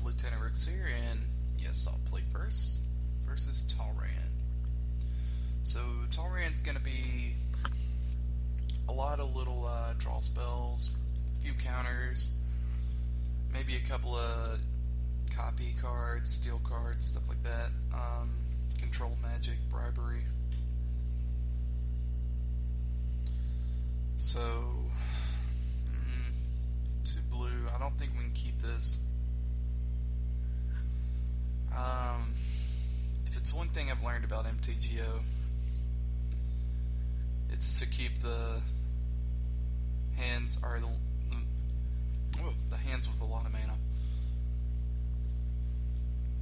Lieutenant Rooks here, and yes, I'll play first versus Talrand. So Talrand's going to be a lot of little draw spells, a few counters, maybe a couple of copy cards, steal cards, stuff like that, control magic, bribery. So, to blue, I don't think we can keep this. If it's one thing I've learned about MTGO, it's to keep the hands the hands with a lot of mana.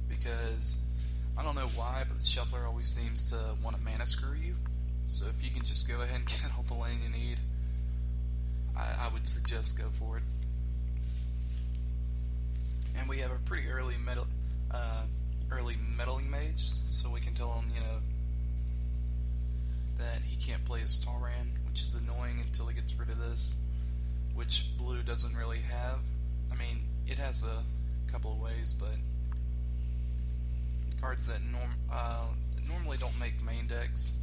Because I don't know why, but the shuffler always seems to want to mana screw you. So if you can just go ahead and get all the land you need, I would suggest go for it. And we have a pretty early meddling mage, so we can tell him, that he can't play as Talrand, which is annoying until he gets rid of this, which blue doesn't really have. I mean, it has a couple of ways, but cards that normally don't make main decks,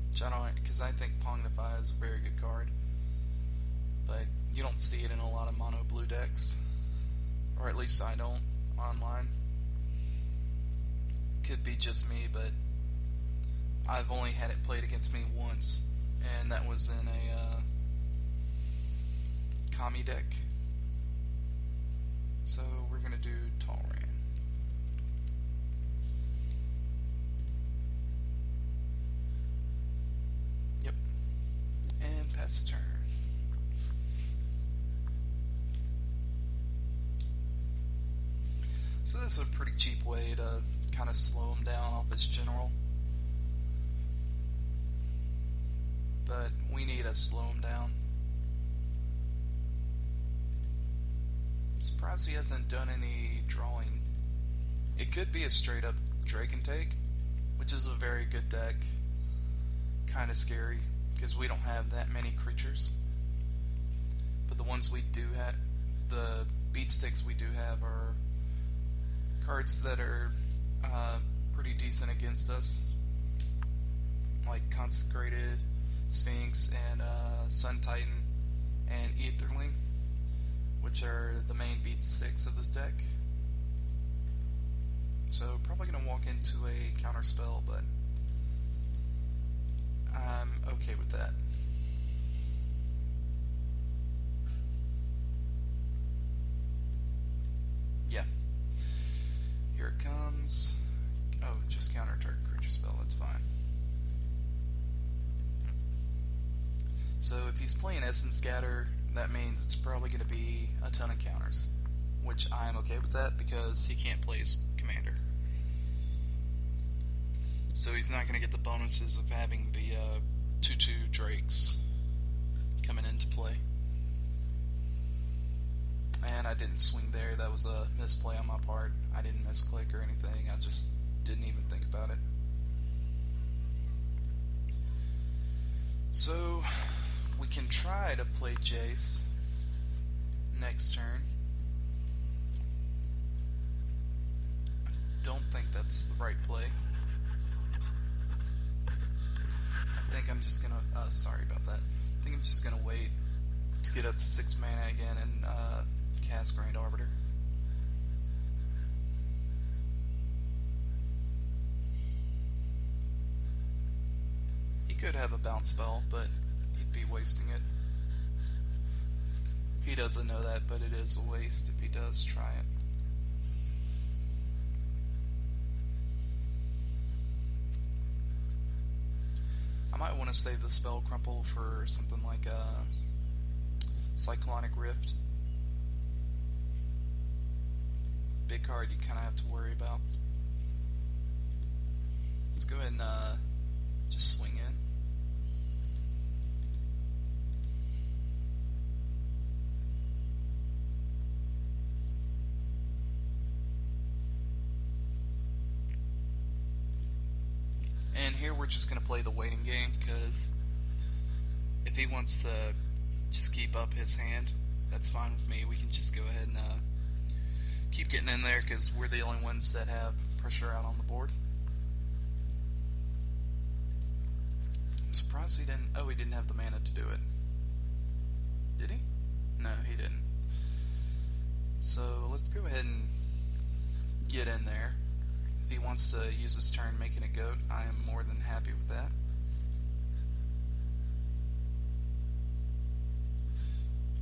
which I don't, because I think Pongnify is a very good card, but you don't see it in a lot of mono blue decks, or at least I don't online. Could be just me, but I've only had it played against me once, and that was in a Kami deck. So we're gonna do Talrand. Yep. And pass the turn. So this is a pretty cheap way to kind of slow him down off his general. But we need to slow him down. I'm surprised he hasn't done any drawing. It could be a straight up Drake and Take, which is a very good deck. Kind of scary, because we don't have that many creatures. But the ones we do have, the beat sticks we do have, are cards that are pretty decent against us, like Consecrated Sphinx and Sun Titan and Aetherling, which are the main beat sticks of this deck. So probably going to walk into a counter spell, but I'm okay with that. Yeah. Here it comes. Oh, just counter target creature spell, that's fine. So if he's playing Essence Scatter, that means it's probably going to be a ton of counters, which I'm okay with that because he can't play his commander. So he's not going to get the bonuses of having the 2/2 Drakes coming into play. And I didn't swing there, that was a misplay on my part. I didn't misclick or anything, I just didn't even think about it. So we can try to play Jace next turn. I don't think that's the right play. I think I'm just gonna, sorry about that. I think I'm just gonna wait to get up to 6 mana again and cast Grand Arbiter. He could have a bounce spell, but he'd be wasting it. He doesn't know that, but it is a waste if he does try it. I might want to save the spell crumple for something like a Cyclonic Rift. Big card you kind of have to worry about. Let's go ahead and just swing in. And here we're just going to play the waiting game, because if he wants to just keep up his hand, that's fine with me. We can just go ahead and keep getting in there because we're the only ones that have pressure out on the board. I'm surprised he didn't... Oh, he didn't have the mana to do it. Did he? No, he didn't. So let's go ahead and get in there. If he wants to use his turn making a goat, I am more than happy with that.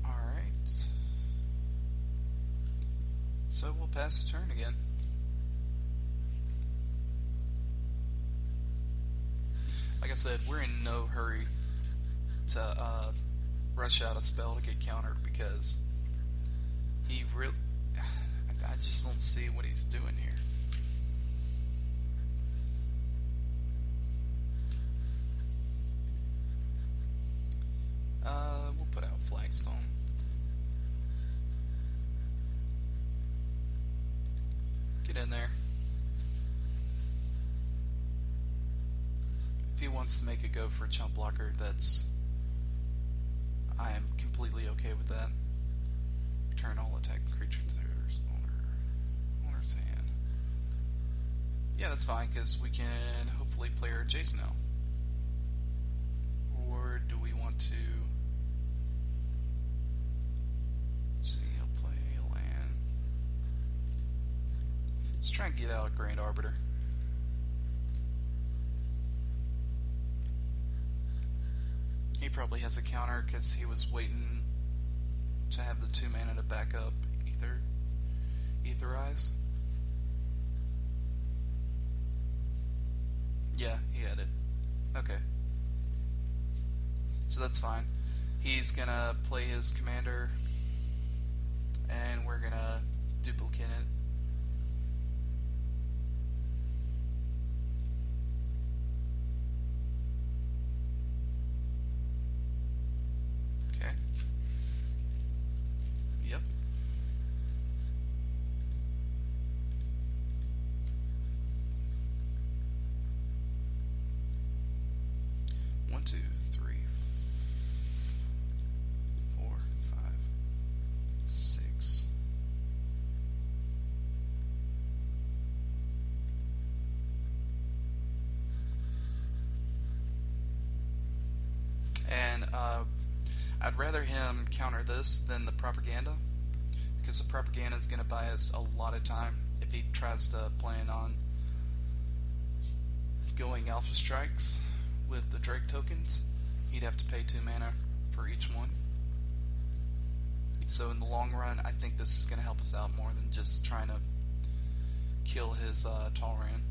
Alright. So we'll pass the turn again. Like I said, we're in no hurry to rush out a spell to get countered because he really... I just don't see what he's doing here. We'll put out Flagstone. Get in there. If he wants to make a go for a chump blocker, I am completely okay with that. Return all attacking creatures to their owner's hand. Yeah, that's fine, because we can hopefully play our Jace now. Or do we want to... Let's see, he'll play a land. Let's try and get out a Grand Arbiter. He probably has a counter because he was waiting to have the 2 mana to back up Etherize. Yeah, he had it. Okay. So that's fine. He's gonna play his commander, and we're gonna duplicate it. Okay. Yep. One, two, three, 4, 5, 6. And I'd rather him counter this than the propaganda, because the propaganda is going to buy us a lot of time if he tries to plan on going alpha strikes with the Drake tokens. He'd have to pay 2 mana for each one. So in the long run, I think this is going to help us out more than just trying to kill his Talrand.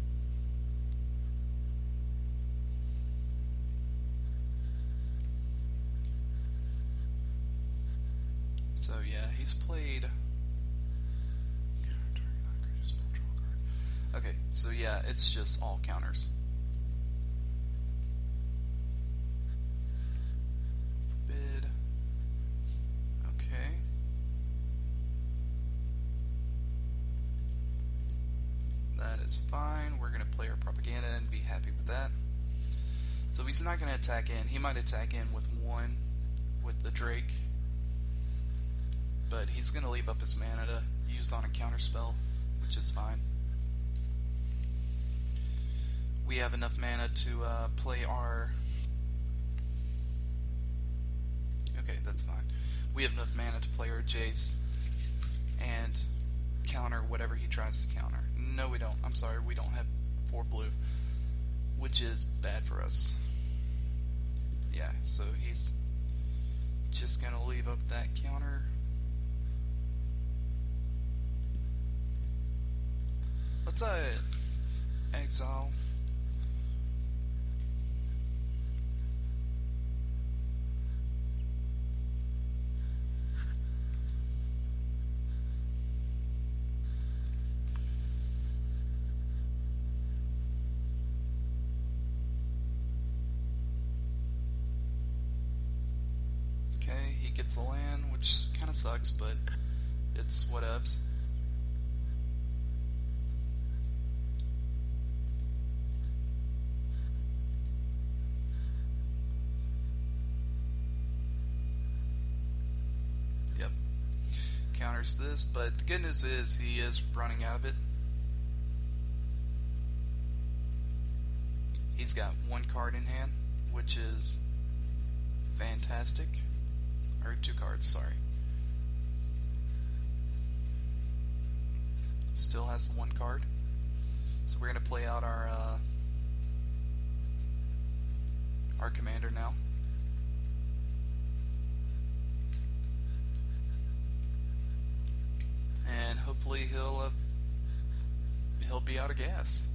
So yeah, he's played... Okay, so yeah, it's just all counters. Forbid. Okay. That is fine. We're going to play our propaganda and be happy with that. So he's not going to attack in. He might attack in with 1 with the Drake, but he's going to leave up his mana to use on a counter spell, which is fine. We have enough mana to play our... Okay, that's fine. We have enough mana to play our Jace and counter whatever he tries to counter. No, we don't. I'm sorry, we don't have 4 blue, which is bad for us. Yeah, so he's just going to leave up that counter. Let's exile. Okay, he gets the land, which kind of sucks, but it's whatevs. counters this, but the good news is he is running out of it. He's got one card in hand, which is fantastic. Or 2 cards, sorry. Still has the 1 card. So we're going to play out our commander now. And hopefully he'll be out of gas.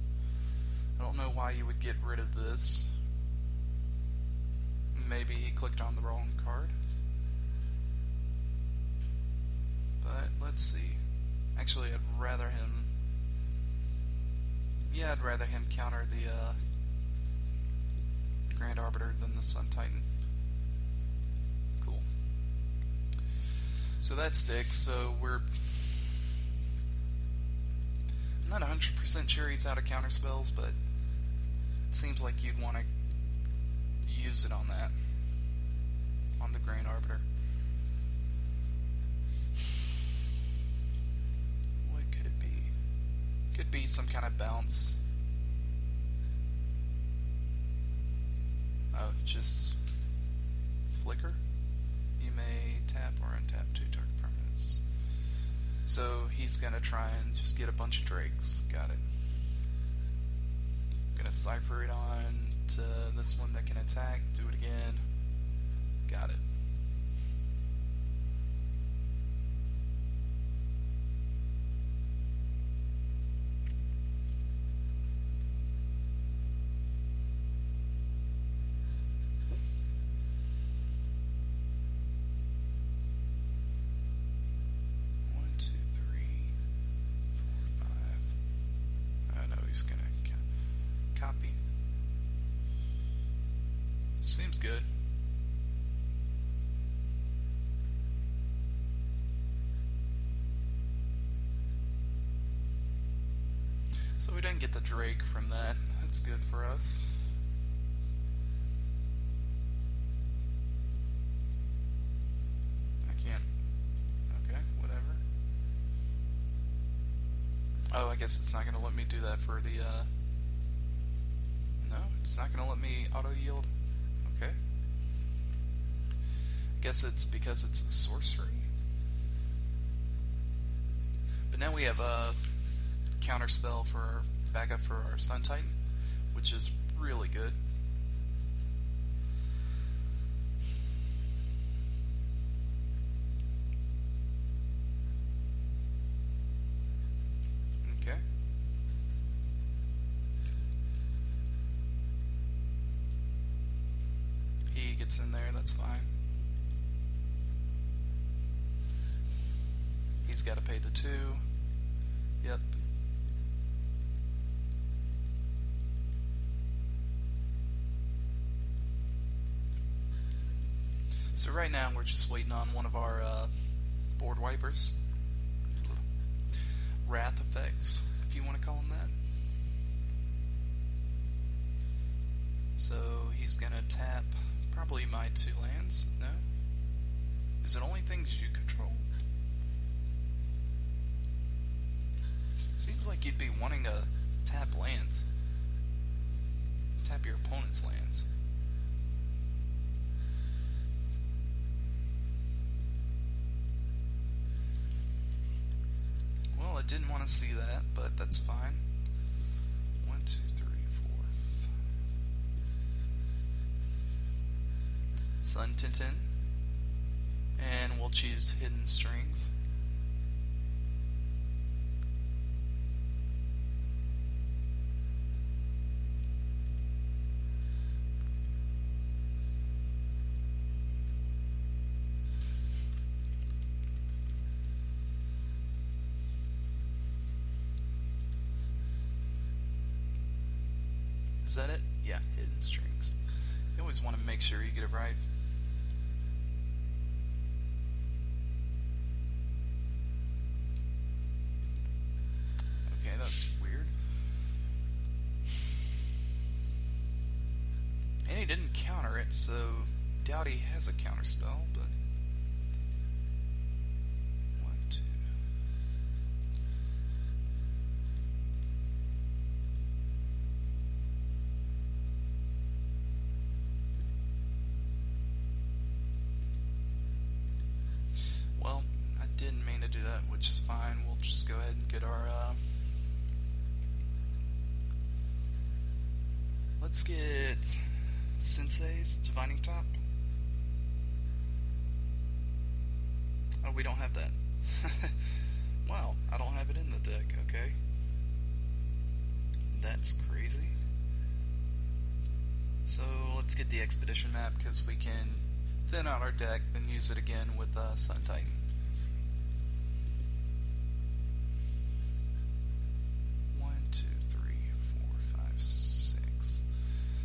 I don't know why you would get rid of this. Maybe he clicked on the wrong card. But let's see. Actually, I'd rather him counter the Grand Arbiter than the Sun Titan. Cool. So that sticks, so I'm not 100% sure he's out of counter spells, but it seems like you'd want to use it on that. On the Grand Arbiter. What could it be? Could be some kind of bounce. Oh, just flicker. You may tap or untap 2 target permanents. So he's gonna try and just get a bunch of drakes. Got it. Gonna cipher it on to this one that can attack. Do it again. Got it. Seems good. So we didn't get the Drake from that. That's good for us. I can't. Okay, whatever. Oh, I guess it's not going to let me do that for the, no, it's not going to let me auto-yield. Okay. Guess it's because it's a sorcery. But now we have a counter spell for backup for our Sun Titan, which is really good. Okay. He gets in there, that's fine. He's got to pay the 2. Yep. So right now we're just waiting on one of our board wipers. Wrath effects, if you want to call them that. So he's going to tap probably my 2 lands. No? Is it only things you control? Seems like you'd be wanting to tap lands. Tap your opponent's lands. Well, I didn't want to see that, but that's fine. 1, 2, 3, 4. Sun Tintin. And we'll choose Hidden Strings. Is that it? Yeah, Hidden Strings. You always want to make sure you get it right. Okay, that's weird. And he didn't counter it, so doubt he has a counter spell, but 1, 2, that, which is fine. We'll just go ahead and get our, let's get Sensei's Divining Top. Oh, we don't have that. Wow, I don't have it in the deck, okay. That's crazy. So let's get the Expedition map, because we can thin out our deck, then use it again with Sun Titan.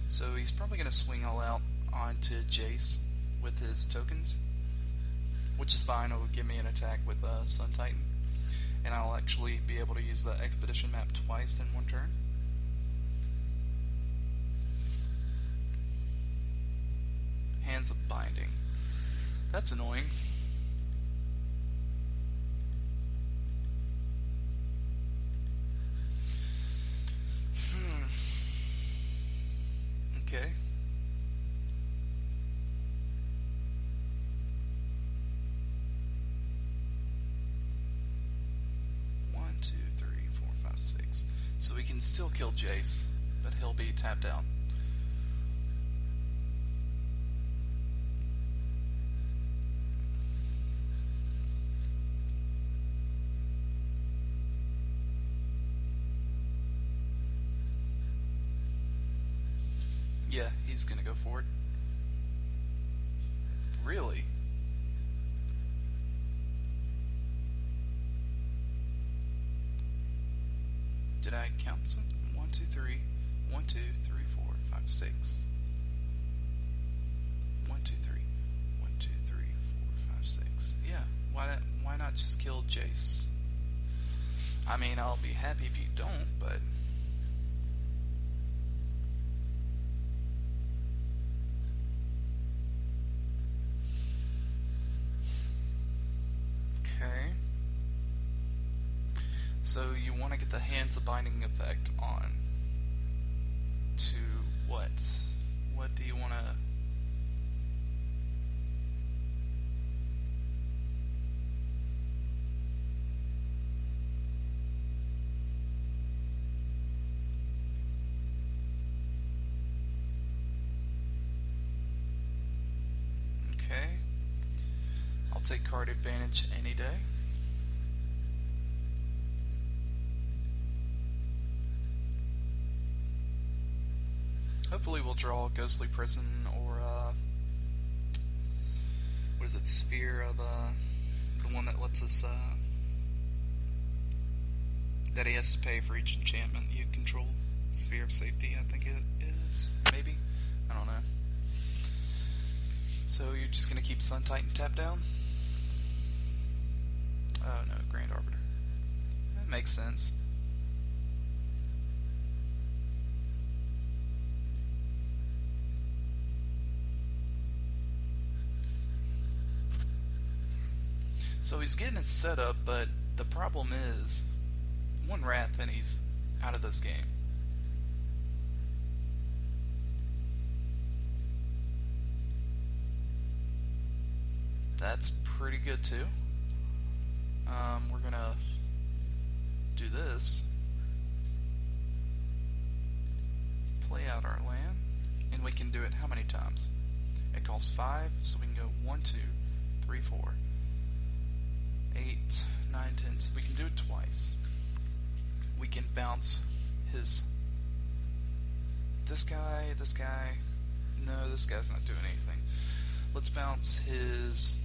So he's probably going to swing all out onto Jace with his tokens, which is fine. It'll give me an attack with Sun Titan, and I'll actually be able to use the Expedition map twice in one turn. Hands of Binding. That's annoying. Okay. One, two, three, four, five, six. So we can still kill Jace, but he'll be tapped out. Yeah, he's gonna go for it. Really? Did I count something? 1, 2, 3. 1, 2, 3, 4, 5, 6. 1, 2, 3. 1, 2, 3, 4, 5, 6. Yeah, why not just kill Jace? I mean, I'll be happy if you don't, but... Okay. So you want to get the Hands of Binding effect on to what? What do you want to... Okay. I'll take card advantage any day. Hopefully we'll draw Ghostly Prison or, what is it, Sphere of, the one that lets us, that he has to pay for each enchantment you control. Sphere of Safety, I think it is, maybe? I don't know. So you're just going to keep Sun Titan tapped down? Oh no, Grand Arbiter. That makes sense. So he's getting it set up, but the problem is, one Wrath and he's out of this game. That's pretty good too. We're gonna do this. Play out our land, and we can do it how many times? It costs 5, so we can go 1, 2, 3, 4, 8, 9, 10. So we can do it twice. We can bounce his... This guy... No, this guy's not doing anything. Let's bounce his...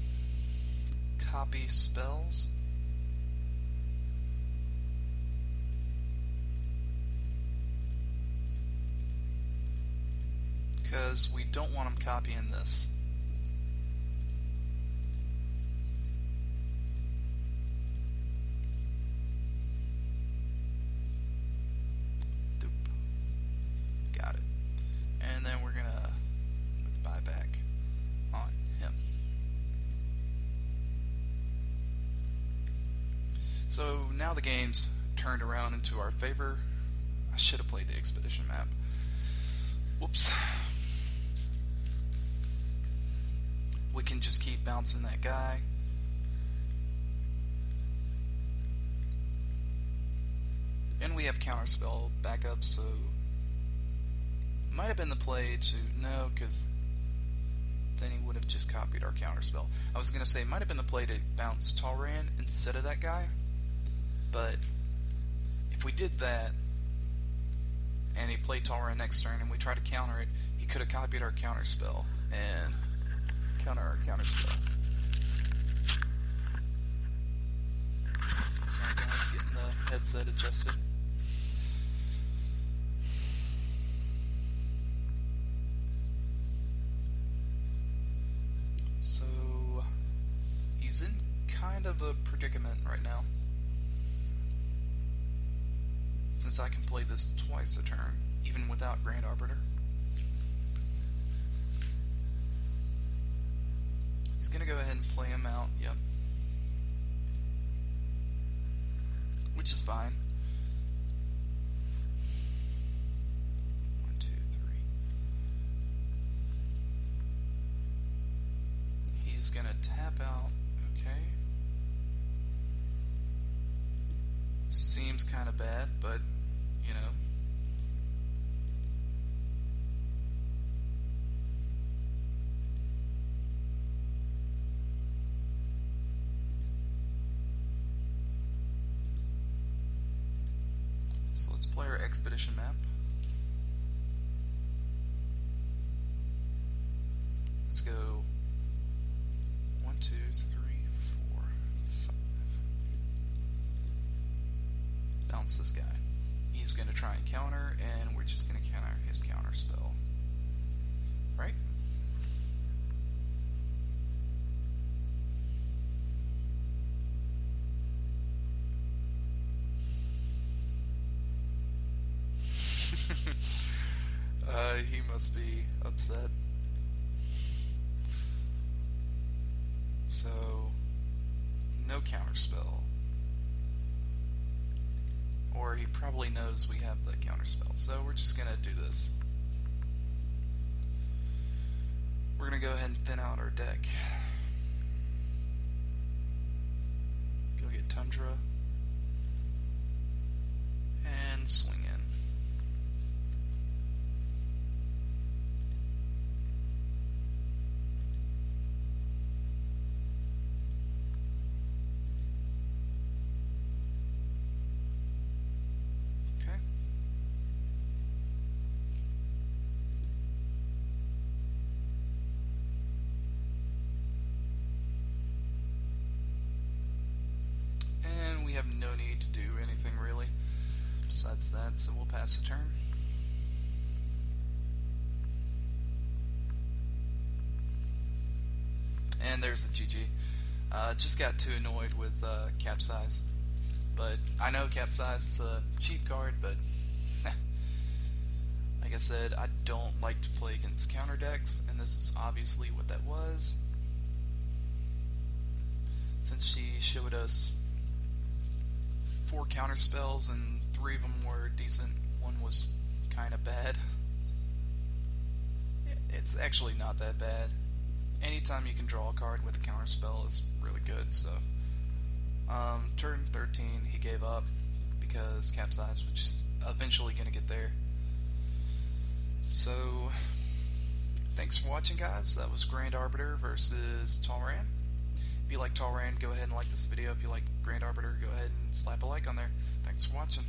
Copy spells. Because we don't want him copying this. Doop. Got it. And then we're gonna with buyback on him. So now the game's turned around into our favor. I should have played the Expedition map. Whoops. We can just keep bouncing that guy. And we have counterspell backup, so might have been the play to no, because then he would have just copied our counterspell. I was gonna say might have been the play to bounce Talrand instead of that guy, but if we did that and he played Talrand next turn and we tried to counter it, he could have copied our counterspell and counter our counterspell. Sorry guys, getting the headset adjusted. So he's in kind of a predicament right now, since I can play this twice a turn, even without Grand Arbiter. He's gonna go ahead and play him out, yep. Which is fine. 1, 2, 3. He's gonna tap out, okay. Seems kind of bad, but, you know. So let's play our expedition map. Let's go 1, 2, 3, 4, 5. Bounce this guy. He's going to try and counter, and we're just going to counter his counter spell. Right? He must be upset. So, no counterspell. Or he probably knows we have the counterspell. So we're just gonna do this. We're gonna go ahead and thin out our deck. Go get Tundra. And swing in. No need to do anything really besides that, so we'll pass the turn. And there's the GG. Just got too annoyed with Capsize, but I know Capsize is a cheap card, but like I said, I don't like to play against counter decks, and this is obviously what that was, since she showed us 4 counter spells and 3 of them were decent. One was kind of bad. It's actually not that bad. Anytime you can draw a card with a counter spell is really good. So, turn 13, he gave up because Capsize, which is eventually going to get there. So, thanks for watching, guys. That was Grand Arbiter versus Talrand. If you like Talrand, go ahead and like this video. If you like Grand Arbiter, go ahead and slap a like on there. Thanks for watching.